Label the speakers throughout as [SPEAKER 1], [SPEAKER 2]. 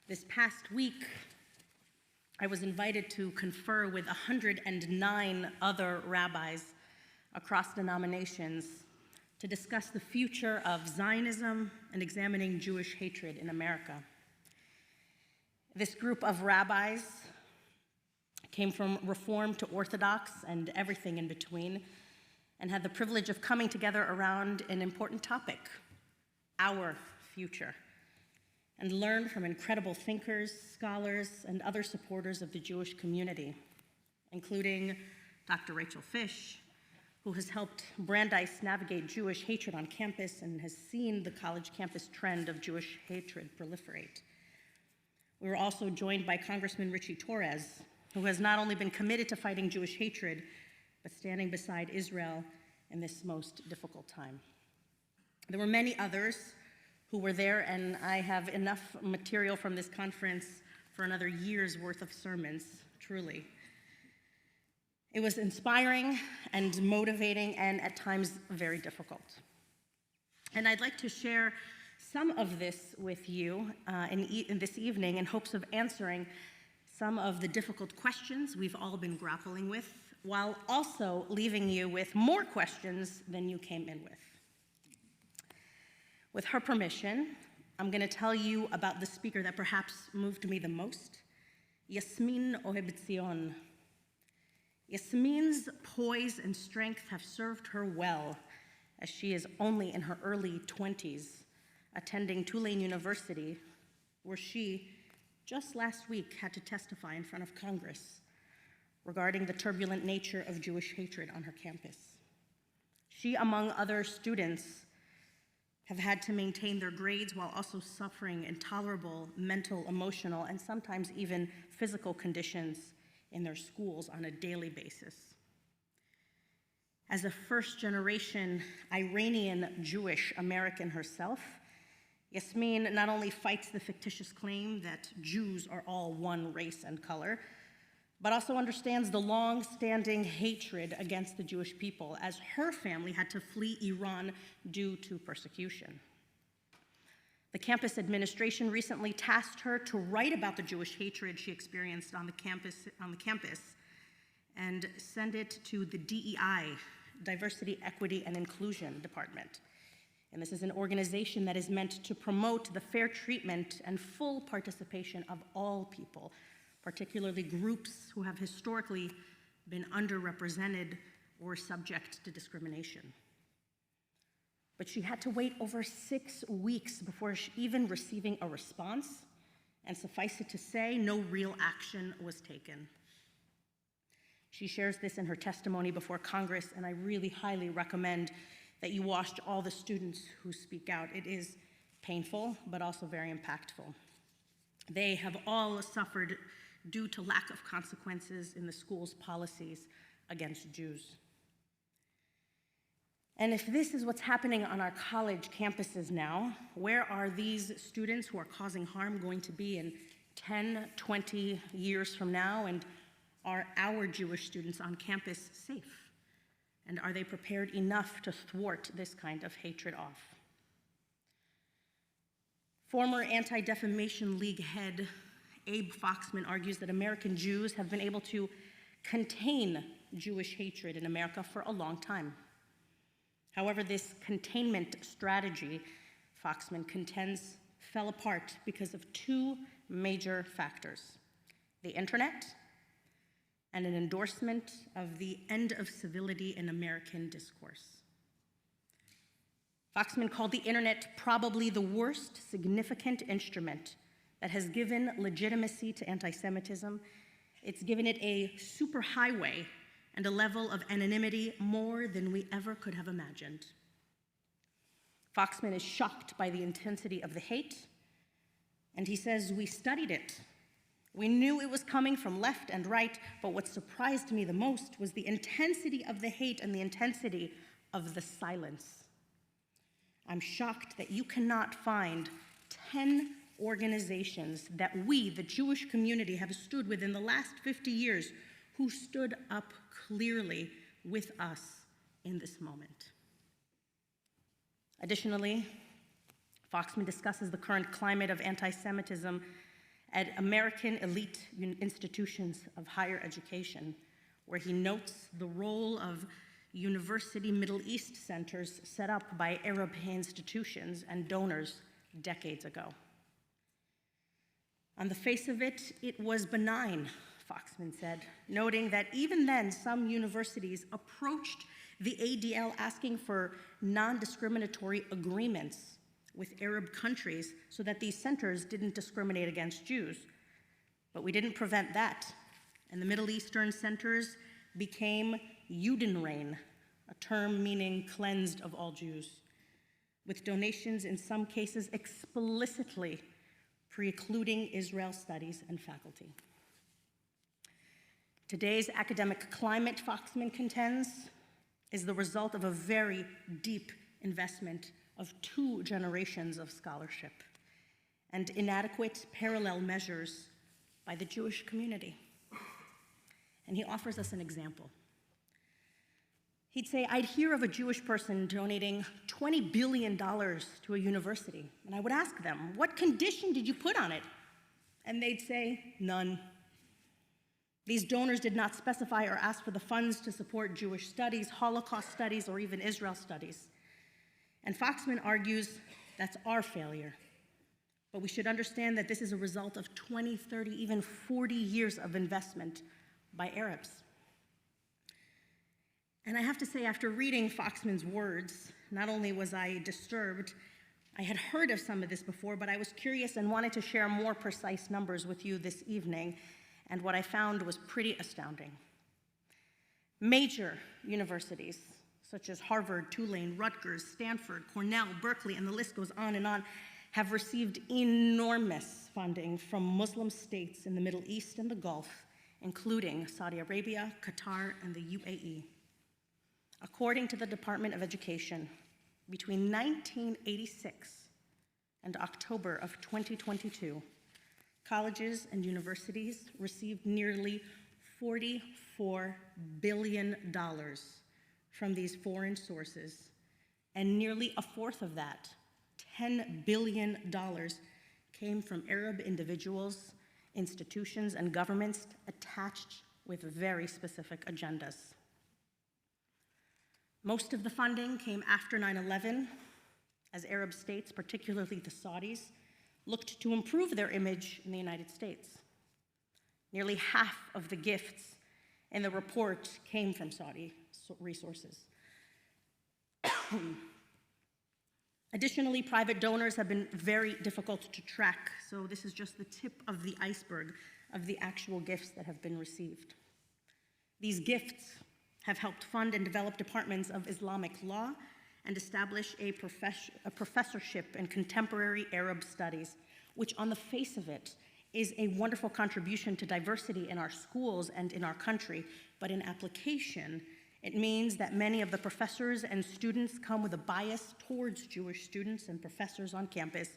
[SPEAKER 1] This past week, I was invited to confer with 109 other rabbis across denominations to discuss the future of Zionism and examining Jewish hatred in America. This group of rabbis came from Reform to Orthodox and everything in between, and had the privilege of coming together around an important topic, our future, and learn from incredible thinkers, scholars, and other supporters of the Jewish community, including Dr. Rachel Fish, who has helped Brandeis navigate Jewish hatred on campus and has seen the college campus trend of Jewish hatred proliferate. We were also joined by Congressman Richie Torres, who has not only been committed to fighting Jewish hatred, but standing beside Israel in this most difficult time. There were many others who were there, and I have enough material from this conference for another year's worth of sermons, truly. It was inspiring and motivating and at times very difficult. And I'd like to share some of this with you in this evening in hopes of answering some of the difficult questions we've all been grappling with, while also leaving you with more questions than you came in with. With her permission, I'm going to tell you about the speaker that perhaps moved me the most, Yasmin Ohebetzion. Yasmin's poise and strength have served her well, as she is only in her early 20s, attending Tulane University, where she, just last week, had to testify in front of Congress regarding the turbulent nature of Jewish hatred on her campus. She, among other students, have had to maintain their grades while also suffering intolerable mental, emotional, and sometimes even physical conditions in their schools on a daily basis. As a first-generation Iranian Jewish American herself, Yasmin not only fights the fictitious claim that Jews are all one race and color, but also understands the long-standing hatred against the Jewish people, as her family had to flee Iran due to persecution. The campus administration recently tasked her to write about the Jewish hatred she experienced on the campus and send it to the DEI, Diversity, Equity, and Inclusion Department. And this is an organization that is meant to promote the fair treatment and full participation of all people, particularly groups who have historically been underrepresented or subject to discrimination. But she had to wait over 6 weeks before even receiving a response, and suffice it to say, no real action was taken. She shares this in her testimony before Congress, and I really highly recommend that you watch all the students who speak out. It is painful, but also very impactful. They have all suffered due to lack of consequences in the school's policies against Jews. And if this is what's happening on our college campuses now, where are these students who are causing harm going to be in 10, 20 years from now? And are our Jewish students on campus safe? And are they prepared enough to thwart this kind of hatred off? Former Anti-Defamation League head Abe Foxman argues that American Jews have been able to contain Jewish hatred in America for a long time. However, this containment strategy, Foxman contends, fell apart because of two major factors: the internet and an endorsement of the end of civility in American discourse. Foxman called the internet probably the worst significant instrument that has given legitimacy to anti-Semitism. It's given it a superhighway and a level of anonymity more than we ever could have imagined. Foxman is shocked by the intensity of the hate, and he says, "We studied it. We knew it was coming from left and right, but what surprised me the most was the intensity of the hate and the intensity of the silence. I'm shocked that you cannot find 10 organizations that we, the Jewish community, have stood with in the last 50 years who stood up clearly with us in this moment." Additionally, Foxman discusses the current climate of anti-Semitism at American elite institutions of higher education, where he notes the role of university Middle East centers set up by Arab institutions and donors decades ago. On the face of it, it was benign, Foxman said, noting that even then some universities approached the ADL asking for non-discriminatory agreements with Arab countries so that these centers didn't discriminate against Jews. But we didn't prevent that, and the Middle Eastern centers became Judenrein, a term meaning cleansed of all Jews, with donations in some cases explicitly precluding Israel studies and faculty. Today's academic climate, Foxman contends, is the result of a very deep investment of 2 generations of scholarship and inadequate parallel measures by the Jewish community. And he offers us an example. He'd say, I'd hear of a Jewish person donating $20 billion to a university, and I would ask them, what condition did you put on it? And they'd say, none. These donors did not specify or ask for the funds to support Jewish studies, Holocaust studies, or even Israel studies. And Foxman argues that's our failure. But we should understand that this is a result of 20, 30, even 40 years of investment by Arabs. And I have to say, after reading Foxman's words, not only was I disturbed, I had heard of some of this before, but I was curious and wanted to share more precise numbers with you this evening, and what I found was pretty astounding. Major universities, such as Harvard, Tulane, Rutgers, Stanford, Cornell, Berkeley, and the list goes on, have received enormous funding from Muslim states in the Middle East and the Gulf, including Saudi Arabia, Qatar, and the UAE. According to the Department of Education, between 1986 and October of 2022, colleges and universities received nearly $44 billion from these foreign sources, and nearly a fourth of that, $10 billion, came from Arab individuals, institutions, and governments attached with very specific agendas. Most of the funding came after 9/11, as Arab states, particularly the Saudis, looked to improve their image in the United States. Nearly half of the gifts in the report came from Saudi resources. Additionally, private donors have been very difficult to track, so this is just the tip of the iceberg of the actual gifts that have been received. These gifts have helped fund and develop departments of Islamic law and establish a professorship in contemporary Arab studies, which on the face of it is a wonderful contribution to diversity in our schools and in our country, but in application, it means that many of the professors and students come with a bias towards Jewish students and professors on campus,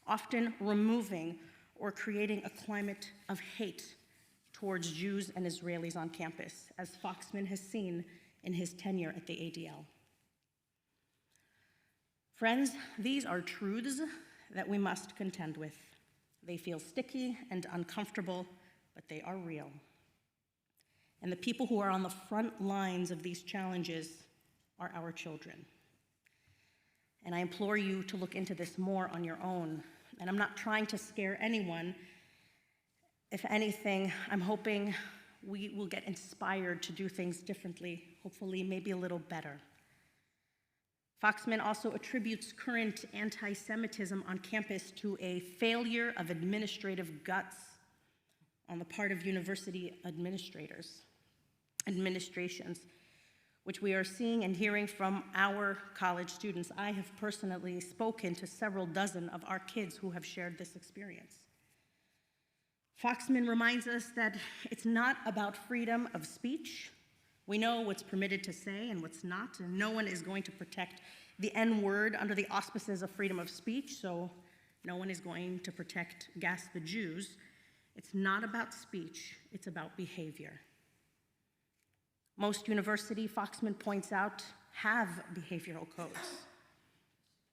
[SPEAKER 1] often removing or creating a climate of hate towards Jews and Israelis on campus, as Foxman has seen in his tenure at the ADL. Friends, these are truths that we must contend with. They feel sticky and uncomfortable, but they are real. And the people who are on the front lines of these challenges are our children. And I implore you to look into this more on your own. And I'm not trying to scare anyone. If anything, I'm hoping we will get inspired to do things differently, hopefully maybe a little better. Foxman also attributes current anti-Semitism on campus to a failure of administrative guts on the part of university administrations, which we are seeing and hearing from our college students. I have personally spoken to several dozen of our kids who have shared this experience. Foxman reminds us that it's not about freedom of speech. We know what's permitted to say and what's not, and no one is going to protect the N-word under the auspices of freedom of speech, so no one is going to protect gas the Jews. It's not about speech, it's about behavior. Most universities, Foxman points out, have behavioral codes.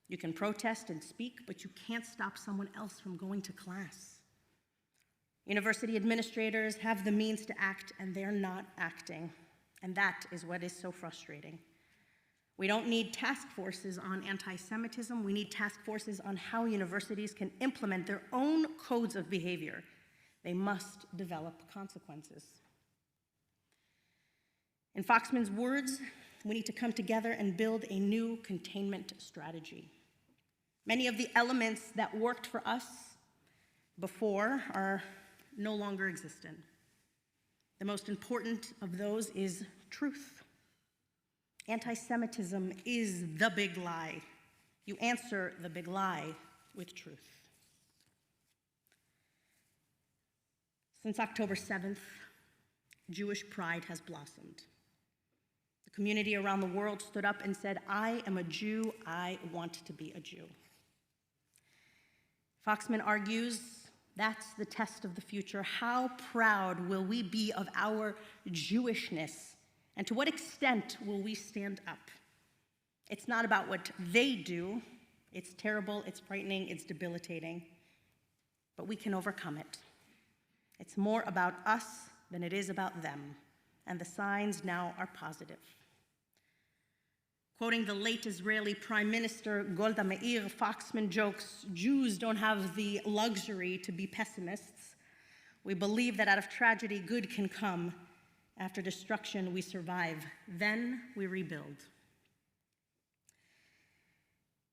[SPEAKER 1] You can protest and speak, but you can't stop someone else from going to class. University administrators have the means to act, and they're not acting. And that is what is so frustrating. We don't need task forces on anti-Semitism. We need task forces on how universities can implement their own codes of behavior. They must develop consequences. In Foxman's words, we need to come together and build a new containment strategy. Many of the elements that worked for us before are no longer existent. The most important of those is truth. Anti-Semitism is the big lie. You answer the big lie with truth. Since October 7th, Jewish pride has blossomed. The community around the world stood up and said, I am a Jew, I want to be a Jew. Foxman argues that's the test of the future. How proud will we be of our Jewishness? And to what extent will we stand up? It's not about what they do. It's terrible, it's frightening, it's debilitating. But we can overcome it. It's more about us than it is about them. And the signs now are positive. Quoting the late Israeli Prime Minister Golda Meir, Foxman jokes, Jews don't have the luxury to be pessimists. We believe that out of tragedy, good can come. After destruction, we survive. Then we rebuild.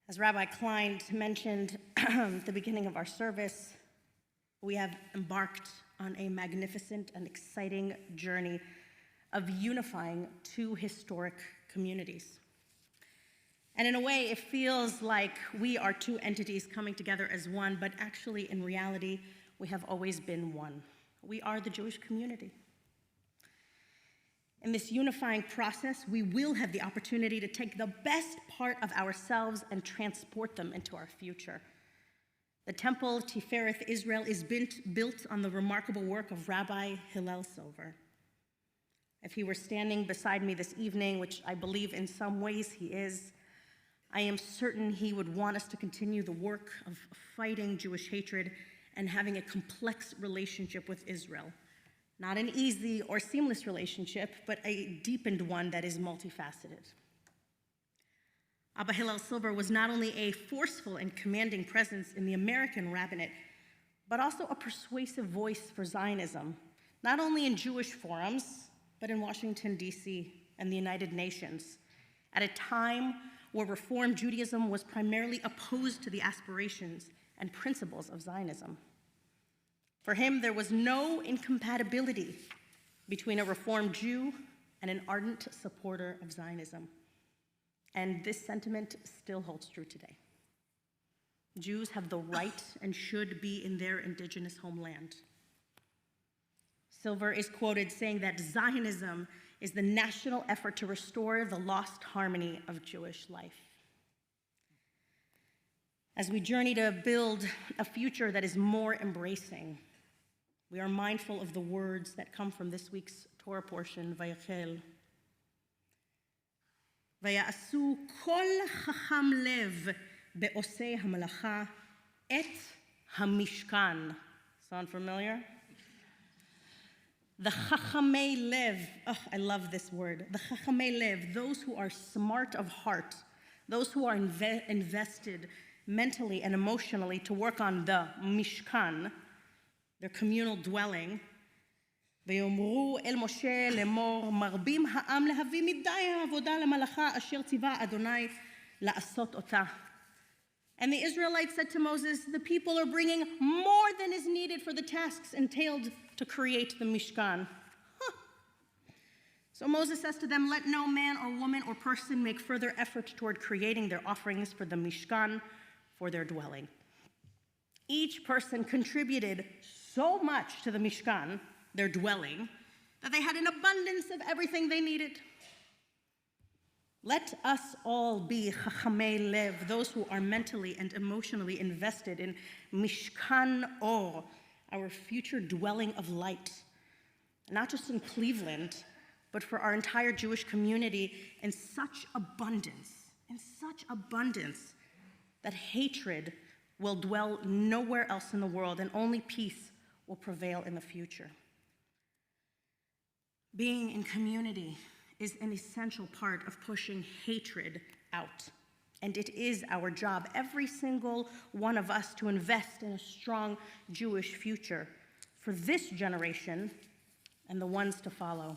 [SPEAKER 1] As Rabbi Klein mentioned at the beginning of our service, we have embarked on a magnificent and exciting journey of unifying two historic communities. And in a way, it feels like we are two entities coming together as one, but actually, in reality, we have always been one. We are the Jewish community. In this unifying process, we will have the opportunity to take the best part of ourselves and transport them into our future. The Temple-Tifereth Israel is built on the remarkable work of Rabbi Hillel Silver. If he were standing beside me this evening, which I believe in some ways he is, I am certain he would want us to continue the work of fighting Jewish hatred and having a complex relationship with Israel. Not an easy or seamless relationship, but a deepened one that is multifaceted. Abba Hillel Silver was not only a forceful and commanding presence in the American rabbinate, but also a persuasive voice for Zionism, not only in Jewish forums, but in Washington, D.C. and the United Nations, at a time where Reform Judaism was primarily opposed to the aspirations and principles of Zionism. For him, there was no incompatibility between a Reformed Jew and an ardent supporter of Zionism. And this sentiment still holds true today. Jews have the right and should be in their indigenous homeland. Silver is quoted saying that Zionism is the national effort to restore the lost harmony of Jewish life. As we journey to build a future that is more embracing, we are mindful of the words that come from this week's Torah portion, Vayachel. Vaya'asu kol chacham lev be'osei hamalacha et hamishkan. Sound familiar? The chachamei lev, oh, I love this word. The chachamei lev, those who are smart of heart, those who are invested mentally and emotionally to work on the mishkan, their communal dwelling. ויאמרו אל משה לאמור, מרבים העם להביא מדי העבודה למלאכה אשר ציווה אדוני לעשות אותה. And the Israelites said to Moses, the people are bringing more than is needed for the tasks entailed to create the Mishkan. So Moses says to them, let no man or woman or person make further effort toward creating their offerings for the Mishkan, for their dwelling. Each person contributed so much to the Mishkan, their dwelling, that they had an abundance of everything they needed. Let us all be chachamei lev, those who are mentally and emotionally invested in Mishkan Or, our future dwelling of light, not just in Cleveland, but for our entire Jewish community in such abundance, that hatred will dwell nowhere else in the world, and only peace will prevail in the future. Being in community is an essential part of pushing hatred out. And it is our job, every single one of us, to invest in a strong Jewish future for this generation and the ones to follow.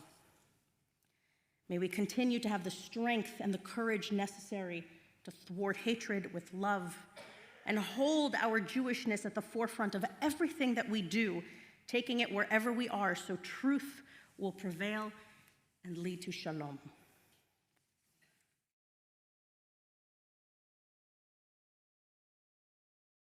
[SPEAKER 1] May we continue to have the strength and the courage necessary to thwart hatred with love and hold our Jewishness at the forefront of everything that we do, taking it wherever we are so truth will prevail and lead to shalom.